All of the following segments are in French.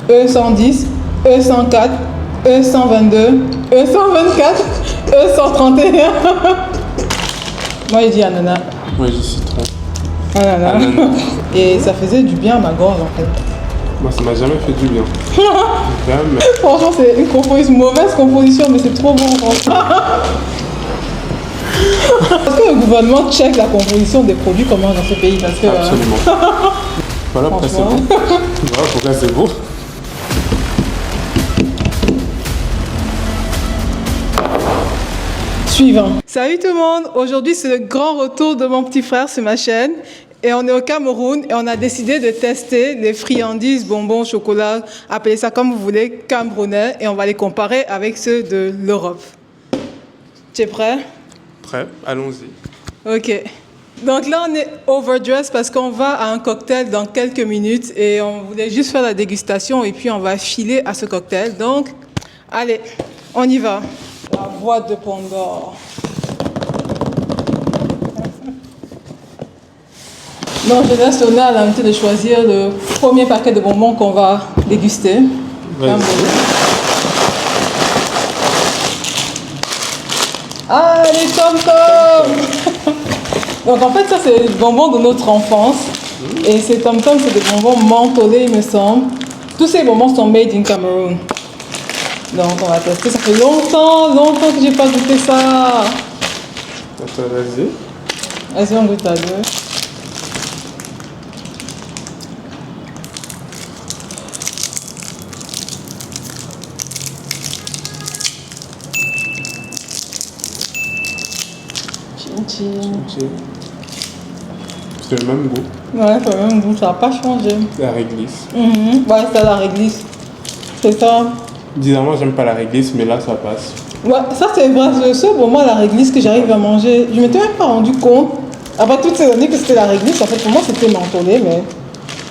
E110, E104, E122, E124, E131. Moi, j'ai dit ananas. Moi, j'ai citron. Ananas. Et ça faisait du bien à ma gorge, en fait. Moi, ça m'a jamais fait du bien. Jamais. Franchement, c'est une mauvaise composition, mais c'est trop bon. Est-ce que le gouvernement check la composition des produits comment dans ce pays? Parce que, Absolument. Voilà pourquoi c'est beau. Voilà pourquoi c'est beau. Suivant. Salut tout le monde, aujourd'hui c'est le grand retour de mon petit frère sur ma chaîne. Et on est au Cameroun et on a décidé de tester les friandises, bonbons, chocolat, appelez ça comme vous voulez, camerounais. Et on va les comparer avec ceux de l'Europe. Tu es prêt? Prêt, allons-y. Ok. Donc là on est overdressed parce qu'on va à un cocktail dans quelques minutes. Et on voulait juste faire la dégustation et puis on va filer à ce cocktail. Donc, allez, on y va. La boîte de Pandore. Donc, je laisse Lona à l'invité de choisir le premier paquet de bonbons qu'on va déguster. Ah, les tom-toms. Donc, en fait, ça, c'est les bonbons de notre enfance. Et ces tom-toms, c'est des bonbons mentholés, il me semble. Tous ces bonbons sont made in Cameroon. Donc, on va tester. Ça fait longtemps que j'ai pas goûté ça. Attends, vas-y. Vas-y, on goûte à deux. C'est le même goût. Ouais, c'est le même goût, ça n'a pas changé. La réglisse. Ouais, c'est la réglisse. C'est ça. Bizarrement, j'aime pas la réglisse, mais là, ça passe. Ouais, ça c'est vrai, c'est le seul pour moi la réglisse que j'arrive à manger. Je m'étais même pas rendu compte, après toutes ces années, que c'était la réglisse. En fait, pour moi, c'était mentholé, mais...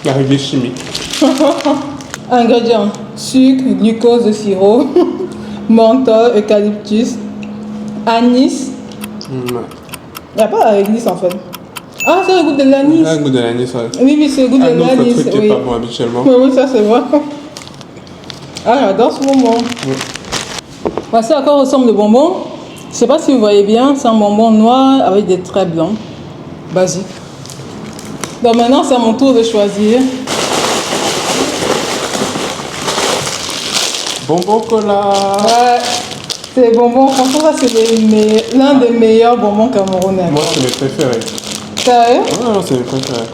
La réglisse chimique. Ingrédients. Sucre, glucose de sirop, menthol, eucalyptus, anis. Ouais. Il n'y a pas la réglisse en fait. Ah, c'est le goût de l'anis. Ah, le goût de l'anis, ouais. Oui, c'est le goût de Un autre l'anis. truc qui Oui. est pas bon habituellement. Oui, ça c'est vrai. Ah, j'adore ce bonbon. Voici à quoi ressemble le bonbon. Je ne sais pas si vous voyez bien, c'est un bonbon noir avec des traits blancs. Basique. Donc maintenant, c'est à mon tour de choisir. Bonbon cola. Ouais, c'est les bonbons. Franchement, ça c'est l'un des meilleurs bonbons camerounais. Moi, c'est mes préférés. Sérieux? Ah non, c'est mes préférés.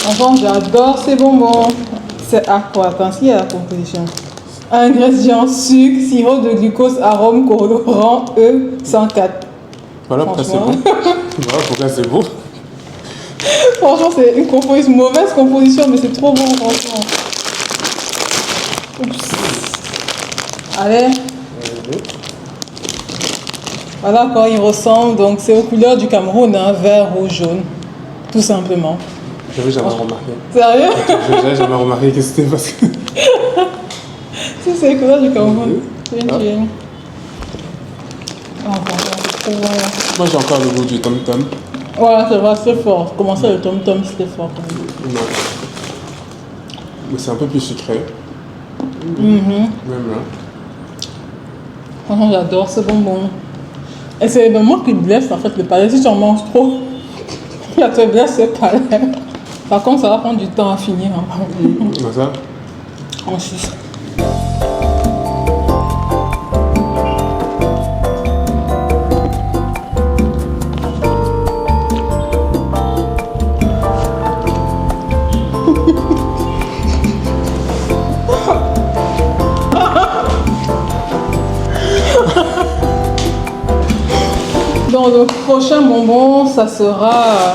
Enfin, j'adore ces bonbons. C'est à quoi? Attends, s'il y a la composition. Ingrédients, sucre, sirop de glucose, arôme, colorant, E104. Voilà pourquoi c'est bon. Voilà pourquoi c'est beau. Franchement, c'est une mauvaise composition, mais c'est trop bon, franchement. Oups. Allez. Voilà à quoi il ressemble. Donc, c'est aux couleurs du Cameroun, hein, vert, rouge, jaune. Tout simplement. J'avais jamais remarqué. Sérieux? J'avais jamais remarqué que c'était parce que... Si, c'est les couleurs du Cameroun. Ah, franchement, c'est trop bon. Moi, j'ai encore le goût du tom-tom. Voilà, c'est vrai, c'est fort. Comment ça, le tom-tom, c'était fort quand même. Non. Mais c'est un peu plus sucré. Même là. Franchement, j'adore ce bonbon. Et c'est le bonbon qui blesse en fait le palais. Si tu en manges trop, ça te blesse le palais. Par contre, ça va prendre du temps à finir. Comme ça. En Suisse. Donc le prochain bonbon, ça sera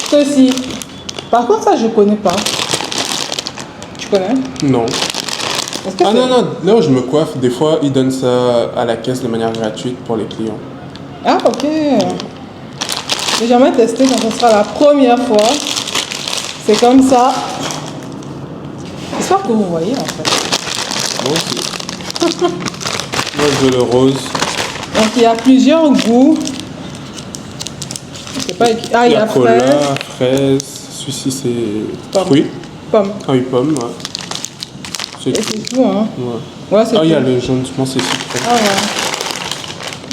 ceci. Par contre, ça, je connais pas. Tu connais? Non. Est-ce que Ah c'est- non, non, là où je me coiffe, des fois, ils donnent ça à la caisse de manière gratuite pour les clients. Ah, ok. J'ai jamais testé, donc ce sera la première fois. C'est comme ça. J'espère que vous voyez en fait. Moi aussi. Moi, je veux le rose. Donc il y a plusieurs goûts. Je sais pas, ah, Il il y a cola, fraise. fraise, celui-ci c'est Pomme. fruits. Pomme. Ah oui, pomme, ouais. C'est Et c'est tout, hein. Ouais. Ouais, c'est Ah, il y a tout. le jaune, je pense que c'est citron. Ah ouais.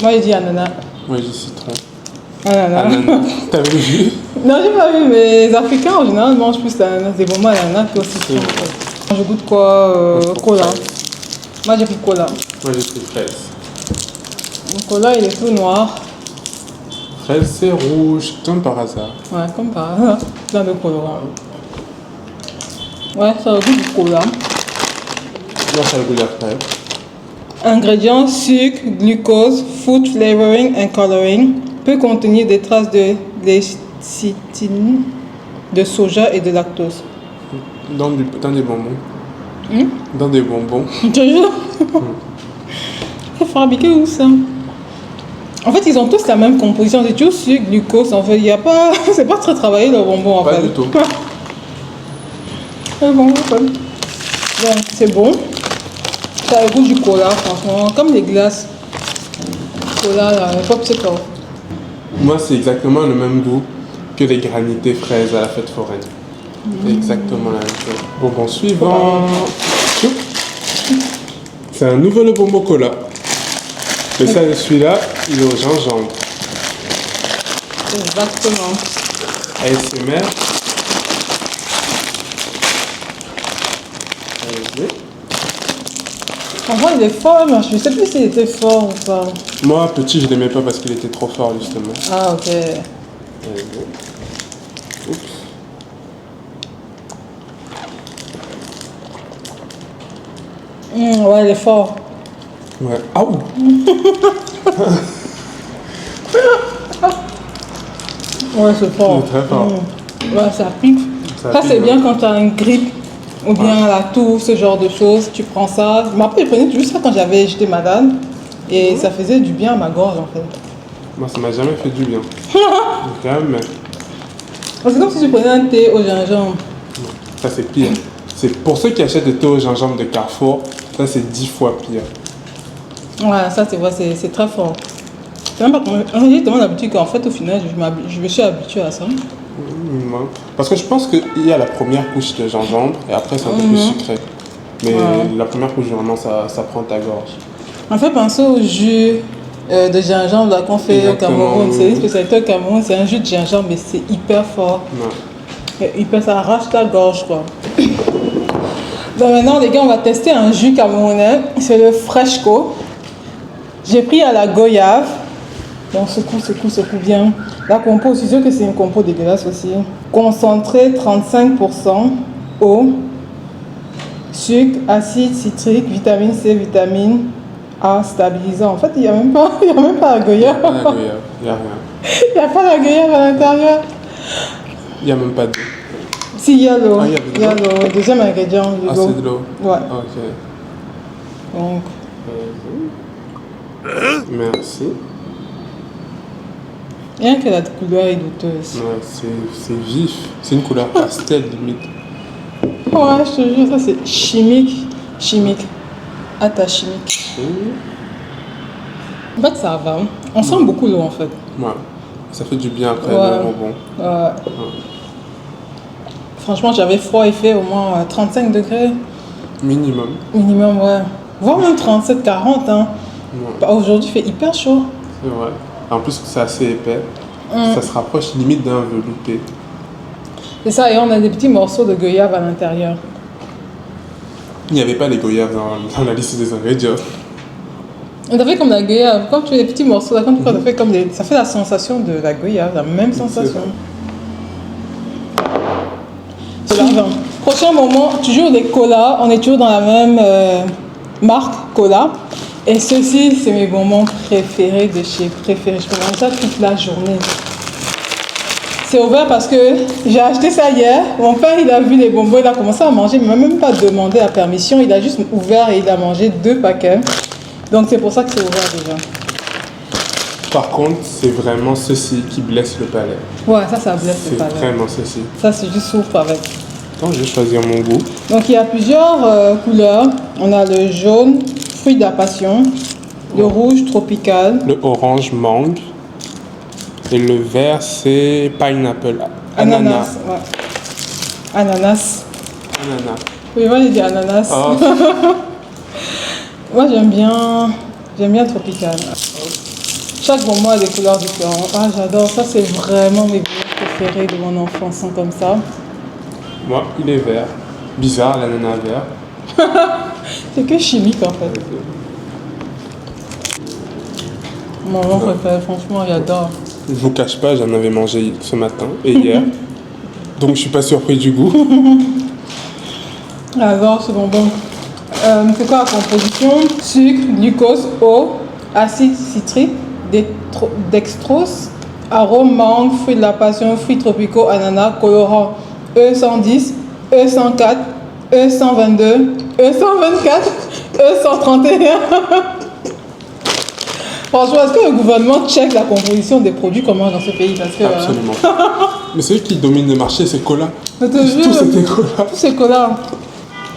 Moi, j'ai dit ananas. Ouais, j'ai citron. Ananas. Ananas. T'avais vu? Non, j'ai pas vu, mais les Africains en général mangent plus l'ananas. Des bonbons ananas que aussi. Je goûte quoi? Cola. Moi, j'ai pris cola. Moi, j'ai pris fraise. Le cola, il est tout noir. Fraise, c'est rouge, comme par hasard. Ouais, comme par hasard. Plein de colorants. Ouais, ça a le goût du cola. Moi, ça a le goût de la fraise. Ingrédients: sucre, glucose, food flavoring and coloring. Peut contenir des traces de lécithine, de soja et de lactose. Dans des bonbons. Dans des bonbons. Je te jure. C'est fabriqué où ça? En fait, ils ont tous la même composition. C'est toujours sucre, glucose. En fait, il n'y a pas. C'est pas très travaillé le bonbon en Pas fait. du tout. C'est bon, en fait. Donc, c'est bon. Ça a le goût du cola, franchement. Comme les glaces. Cola, là, popsicle. Moi, c'est exactement le même goût que les granités fraises à la fête foraine. Exactement la même chose. Bonbon suivant. Choup. C'est un nouveau le bonbon cola. Mais ça, celui-là, il est au gingembre. Exactement. ASMR. Allez-y. Franchement, il est fort, mais je sais plus s'il était fort ou pas. Moi, petit, je l'aimais pas parce qu'il était trop fort, justement. Ah, ok. Allez-y. Oups. Ouais, il est fort. Ouais. Ah ouh. Ouais, c'est fort. Il est très fort. Ouais, ça pique. Ça Ça, pique, c'est ouais. bien quand tu as une grippe ou bien la toux, ce genre de choses. Tu prends ça. Je me rappelle, je prenais toujours ça quand j'étais malade. Et ça faisait du bien à ma gorge, en fait. Moi, ça m'a jamais fait du bien. Jamais. C'est comme si tu prenais un thé au gingembre. Ça, c'est pire. C'est pour ceux qui achètent des thé au gingembre de Carrefour, ça, c'est 10 fois pire. Ouais, ça, c'est vrai, c'est très fort. C'est même pas comme... J'ai tellement l'habitude qu'en fait, au final, je me suis habituée à ça. Ouais. Parce que je pense qu'il y a la première couche de gingembre et après, c'est un peu plus sucré. Mais la première couche, vraiment, ça prend ta gorge. En fait, pensez au jus de gingembre là, qu'on fait Exactement. au Cameroun. C'est une spécialité au Cameroun, c'est un jus de gingembre, mais c'est hyper fort. Ouais. Et ça arrache ta gorge, quoi. Donc maintenant, les gars, on va tester un jus camerounais. C'est le Freshco. J'ai pris à la goyave. Bon, secoue bien. La compo, je suis sûre que c'est une compo dégueulasse aussi. Concentré 35%, eau, sucre, acide citrique, vitamine C, vitamine A, stabilisant. En fait, il n'y a même pas la goyave. Il n'y a rien. Il n'y a pas la goyave à l'intérieur. Il n'y a même pas d'eau. Si, il y a l'eau. Ah, il y a de Il y a l'eau. Deuxième ingrédient, de Ah, l'eau. c'est de l'eau. Ouais. Ok. Donc, Merci. rien que la couleur est douteuse. Ouais, c'est vif. C'est une couleur pastel limite. Ouais, je te jure, ça c'est chimique. Chimique. À ta chimique. En fait, ça va. On sent beaucoup l'eau en fait. Ouais. Ça fait du bien après Ouais. le bonbon. Ouais. Franchement, j'avais froid, il fait au moins 35 degrés Minimum. minimum, ouais. Voire même 37, 40. Hein. Ouais. Bah, aujourd'hui, il fait hyper chaud. C'est vrai. En plus, c'est assez épais. Ça se rapproche limite d'un velouté. C'est ça, et on a des petits morceaux de goyave à l'intérieur. Il n'y avait pas les goyaves dans la liste des ingrédients. On a fait comme la goyave. Quand tu as des petits morceaux, là, quand tu fais, ça fait comme ça fait la sensation de la goyave, la même sensation. Suivant. Prochain moment, toujours des colas. On est toujours dans la même marque cola. Et ceci, c'est mes bonbons préférés de chez Préféré. Je peux manger ça toute la journée. C'est ouvert parce que j'ai acheté ça hier. Mon père, il a vu les bonbons, il a commencé à manger. Il ne m'a même pas demandé la permission. Il a juste ouvert et il a mangé 2 paquets. Donc c'est pour ça que c'est ouvert déjà. Par contre, c'est vraiment ceci qui blesse le palais. Ouais, ça blesse le C'est palais. vraiment ceci. Ça, c'est juste souffle avec. Attends, je vais choisir mon goût. Donc il y a plusieurs couleurs. On a le jaune, fruit de la passion, le rouge, tropical, Le orange, mangue. Et le vert, c'est pineapple. ananas. Ouais. Ananas. Ananas. Oui, moi j'ai dit ananas. Oh. Moi j'aime bien tropical. Chaque bonbon a des couleurs différentes. Ah, j'adore. Ça, c'est vraiment mes goûts préférés de mon enfance, sont comme ça. Moi, il est vert. Bizarre, l'ananas vert. C'est que chimique en fait. Mon bonbon préféré, franchement, j'adore. Je vous cache pas, j'en avais mangé ce matin et hier. Donc je suis pas surpris du goût. J'adore ce bonbon. C'est quoi la composition? Sucre, glucose, eau, acide citrique, dextrose, arôme mangue, fruits de la passion, fruits tropicaux, ananas, colorant E110, E104, E122, E124, E131. Franchement, est-ce que le gouvernement check la composition des produits comment dans ce pays? Parce que, Absolument. Mais celui qui domine le marché, c'est Cola. je te Tout jure, c'était Cola. tous ces colas.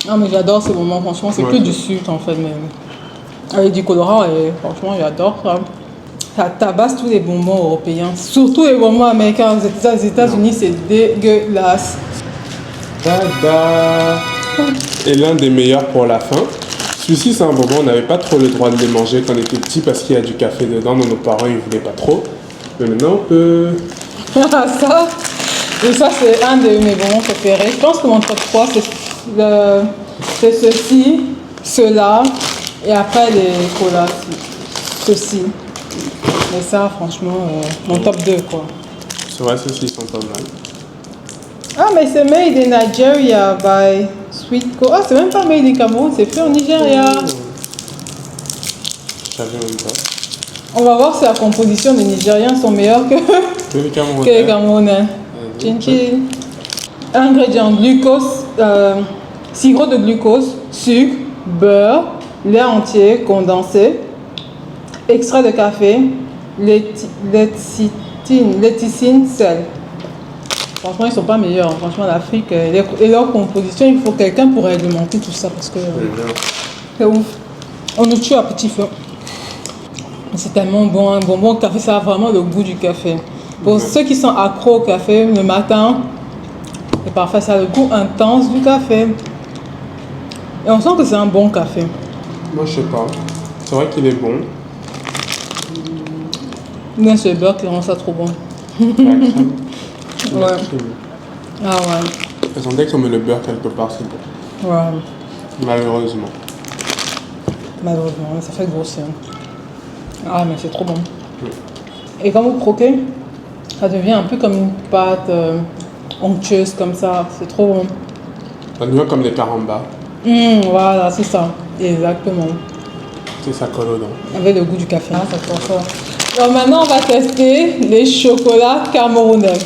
Ah mais j'adore ce moment, franchement, c'est Ouais. que du sucre en fait. Mais avec du colorant, et franchement, j'adore ça. Ça tabasse tous les bonbons européens, surtout les bonbons américains. Aux États-Unis, c'est dégueulasse. Tada. Et l'un des meilleurs pour la fin. Celui-ci, c'est un bonbon, on n'avait pas trop le droit de les manger quand on était petit parce qu'il y a du café dedans, donc nos parents ils voulaient pas trop. Mais maintenant on peut. Ça, et ça c'est un de mes bonbons préférés. Je pense que mon top 3 c'est ceci, cela et après les colas, ceci. Mais ça franchement, mon top 2 quoi. C'est vrai, ceux-ci ils sont pas mal. Ah mais c'est made in Nigeria by Sweet Co. Ah c'est même pas made in Cameroun, c'est fait au Nigeria. Je savais même pas. On va voir si la composition des Nigériens sont meilleures que Que les Camerounais. que les Camerounais. Chin chin. Ingrédients glucose, sirop de glucose, sucre, beurre, lait entier condensé, extrait de café, léticine, sel. Franchement, ils sont pas meilleurs. Franchement, l'Afrique et leur composition, il faut quelqu'un pour réglementer tout ça parce que c'est ouf. On nous tue à petit feu. C'est tellement bon, un bonbon de café, ça a vraiment le goût du café. Pour ceux qui sont accros au café le matin, c'est parfait, ça a le goût intense du café. Et on sent que c'est un bon café. Moi je sais pas. C'est vrai qu'il est bon. Mais c'est le beurre qui rend ça trop bon. La crème. Ouais. La crème. Ah ouais. Elles ont dès qu'on met le beurre quelque part, c'est bon. Ouais. Malheureusement. Malheureusement, ça fait grossir. Ah mais c'est trop bon. Et quand vous croquez, ça devient un peu comme une pâte onctueuse comme ça. C'est trop bon. Ça devient comme des carambas. Voilà, c'est ça. Exactement. C'est ça colle aux dents. Avec le goût du café. Ah, ça sent ça. Donc maintenant, on va tester les chocolats camerounais.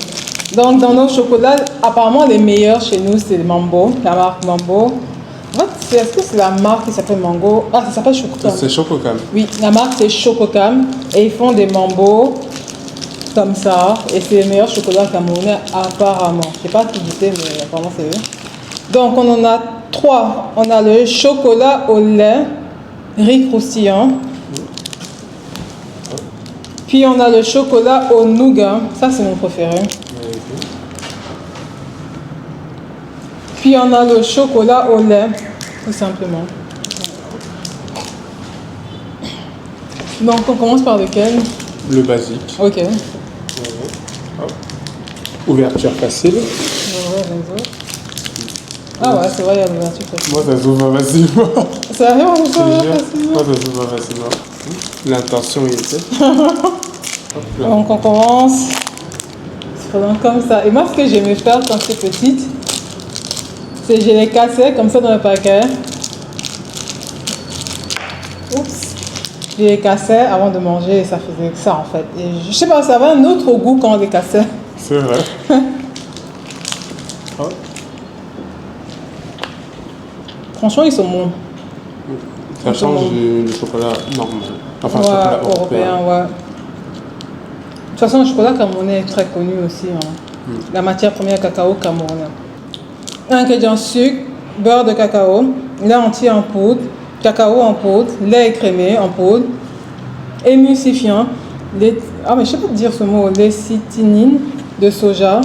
Donc dans nos chocolats, apparemment les meilleurs chez nous, c'est Mambo, la marque Mambo. En fait, est-ce que c'est la marque qui s'appelle Mango? Ah, ça s'appelle Chococam. C'est Chococam. Oui, la marque c'est Chococam et ils font des Mambo comme ça. Et c'est les meilleurs chocolats camerounais apparemment. Je sais pas qui disait, mais apparemment c'est eux. Donc on en a 3. On a le chocolat au lait, riz croustillant. Puis on a le chocolat au nougat. Ça c'est mon préféré. Puis on a le chocolat au lait, tout simplement. Donc on commence par lequel? Le basique. Ok. Ouais, Hop. Ouverture facile. les autres. Ah ouais, c'est vrai, il y a l'ouverture facile. Moi ça s'ouvre facilement. Ça arrive, on Je te peut jure. facilement. Moi ça s'ouvre facilement. L'intention y était. Hop là. Donc on commence. C'est vraiment comme ça. Et moi ce que j'aimais faire quand j'étais petite, c'est que je les cassais comme ça dans le paquet. Oups. Je les cassais avant de manger et ça faisait ça en fait. Et je sais pas, ça avait un autre goût quand on les cassait. C'est vrai. Hop. Franchement, ils sont bons. Ça change du chocolat normal. Enfin, Ouais, chocolat européen, ouais. De toute façon, le chocolat camerounais est très connu aussi. Hein. La matière première cacao camerounais. Ingrédients sucre, beurre de cacao, lait entier en poudre, cacao en poudre, lait écrémé en poudre, émulsifiant, ah mais je sais pas dire ce mot, lécitinine de soja,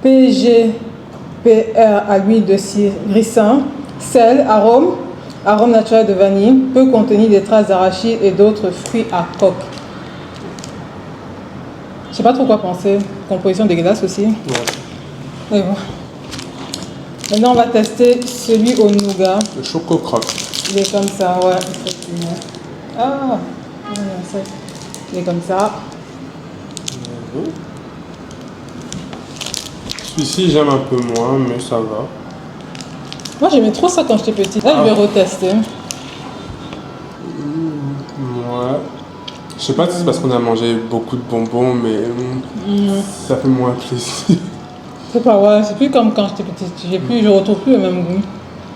PG, PR à l'huile de ricin, sel, arôme naturel de vanille, peut contenir des traces d'arachide et d'autres fruits à coque. Je sais pas trop quoi penser. Composition dégueulasse aussi. Ouais. Mais bon. Maintenant, on va tester celui au nougat. Le choco croque. Il est comme ça, ouais. Effectivement. Ah, il est comme ça. Celui-ci, j'aime un peu moins, mais ça va. Moi, j'aimais trop ça quand j'étais petite. Là, je vais retester. Ouais. Je sais pas si c'est parce qu'on a mangé beaucoup de bonbons, mais ça fait moins plaisir. C'est pas ouais, c'est plus comme quand j'étais petite. Je retrouve plus le même goût.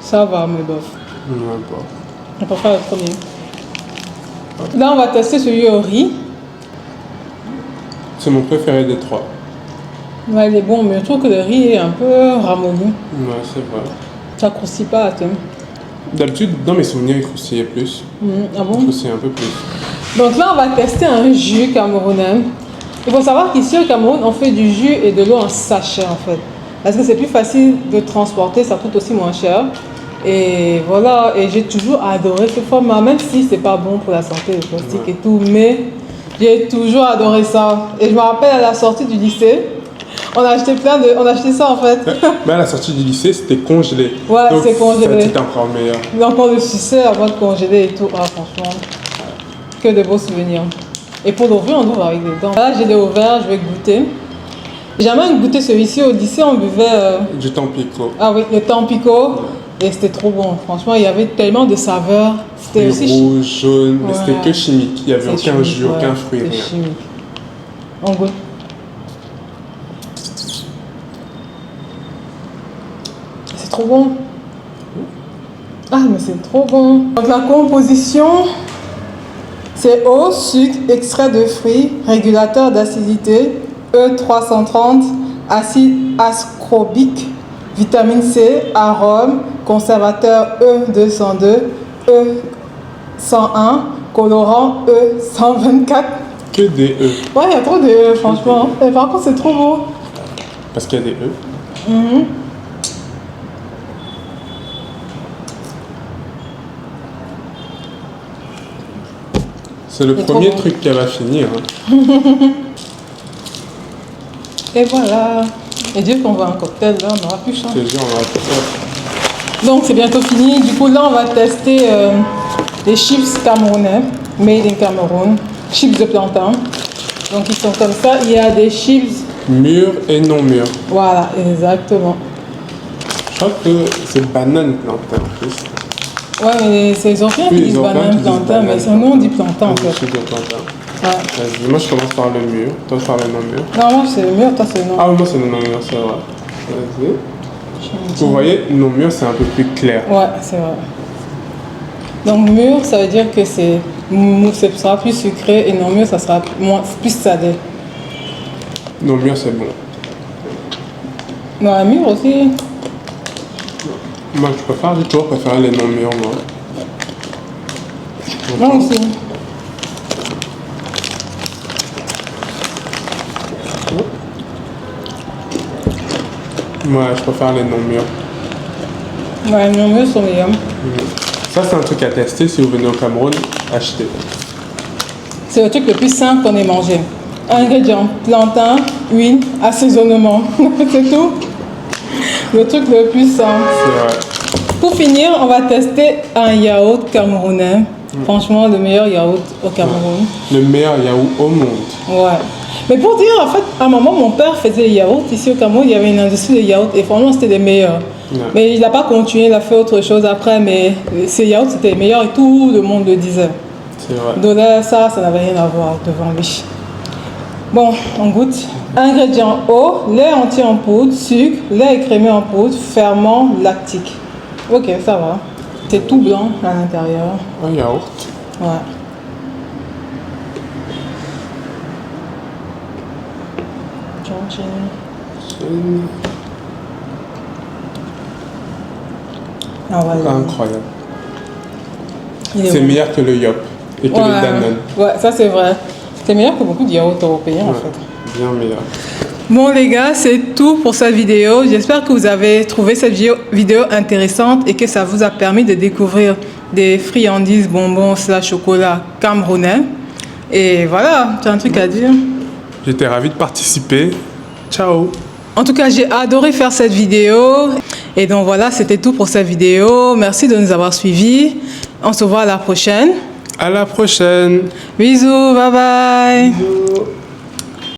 Ça va, mais bof. Ouais, bon. On peut faire le premier. Là, on va tester celui au riz. C'est mon préféré des trois. Ouais, il est bon, mais je trouve que le riz est un peu ramolli. Ouais, c'est vrai. Ça croustille pas à thème. D'habitude, dans mes souvenirs, il croustillait plus. Ah Il bon? croustillait un peu plus. Donc là, on va tester un jus camerounais. Il faut savoir qu'ici au Cameroun, on fait du jus et de l'eau en sachet en fait. Parce que c'est plus facile de transporter, ça coûte aussi moins cher. Et voilà, et j'ai toujours adoré ce format, même si c'est pas bon pour la santé, le plastique et tout, mais j'ai toujours adoré ça. Et je me rappelle à la sortie du lycée, on a acheté ça en fait. Mais à la sortie du lycée, c'était congelé. Ouais, donc, c'est congelé. C'était encore meilleur. Donc on le suçait avant de congeler et tout. Ah franchement, que de beaux souvenirs. Et pour l'ouvrir, on ouvre avec les dents. Là, j'ai des ouvert, je vais goûter. J'ai jamais goûté celui-ci au lycée, on buvait... Du Tampico. Ah oui, le Tampico. Et c'était trop bon. Franchement, il y avait tellement de saveurs. C'était aussi Rouge, jaune, mais Ouais. c'était que chimique. Il n'y avait C'est aucun chimique, jus, ouais, aucun fruit, c'est rien. chimique. On goûte. C'est trop bon. Ah, mais c'est trop bon. Donc la composition, c'est eau, sucre, extrait de fruits, régulateur d'acidité, E330, acide ascorbique, vitamine C, arôme, conservateur E202, E101, colorant E124. Que des E. Ouais, il y a trop de E, franchement. Et par contre, c'est trop beau. Parce qu'il y a des E. C'est le C'est premier trop bon. truc qu'elle va finir. Hein. Et voilà. Et Dieu qu'on voit un cocktail, là, on n'aura plus chance. Je te jure, on va faire ça. Donc, c'est bientôt fini. Du coup, là, on va tester les chips camerounais, made in Cameroun. Chips de plantain. Donc, ils sont comme ça. Il y a des chips. Mûr et non mûr. Voilà, exactement. Je crois que c'est banane plantain en plus. Ouais, mais c'est les Européens qui Oui, disent les Européens banane qui disent plantain, banane. mais nous, on dit plantain, en fait. Chips de plantain. Ouais. Vas-y, moi je commence par le mûr, toi par le non mûr. Non, moi, c'est le mûr, toi, c'est le non. Ah oui, moi c'est le non mûr, c'est vrai. Vas-y. Vous voyez, non mûr c'est un peu plus clair. Ouais, c'est vrai. Donc, mûr, ça veut dire que c'est mou, ça sera plus sucré, et non mûr, ça sera plus salé. Non mûr c'est bon. Non, la mûr aussi. Moi j'ai toujours préféré les non mûrs moi. Moi aussi. Ouais, je préfère les non mûrs. Ouais, les non mûrs sont meilleurs. Ça c'est un truc à tester si vous venez au Cameroun, achetez. C'est le truc le plus simple qu'on ait mangé. Ingrédients, plantain, huile, assaisonnement. C'est tout. Le truc le plus simple. C'est vrai. Pour finir, on va tester un yaourt camerounais. Franchement, le meilleur yaourt au Cameroun. Le meilleur yaourt au monde. Ouais. Mais pour dire, en fait, à un moment, mon père faisait des yaourts. Ici au Cameroun, il y avait une industrie de yaourts et franchement, c'était les meilleurs. Ouais. Mais il n'a pas continué, il a fait autre chose après, mais ces yaourts, c'était les meilleurs et tout le monde le disait. C'est vrai. Donc là, ça n'avait rien à voir devant lui. Bon, on goûte. Ingrédients eau, lait entier en poudre, sucre, lait écrémé en poudre, ferment lactique. Ok, ça va. C'est tout blanc à l'intérieur. Un yaourt. Ouais. Ah ouais, Incroyable. il est C'est bon. meilleur que le Yop et que le Danone. Ouais, ça c'est vrai. C'est meilleur que beaucoup de yaourts européens en Ouais, fait. bien meilleur. Bon les gars, c'est tout pour cette vidéo. J'espère que vous avez trouvé cette vidéo intéressante et que ça vous a permis de découvrir des friandises, bonbons, chocolat camerounais. Et voilà, tu as un truc à dire? J'étais ravi de participer. Ciao. En tout cas, j'ai adoré faire cette vidéo. Et donc voilà, c'était tout pour cette vidéo. Merci de nous avoir suivis. On se voit à la prochaine. À la prochaine. Bisous, bye bye. Bisous.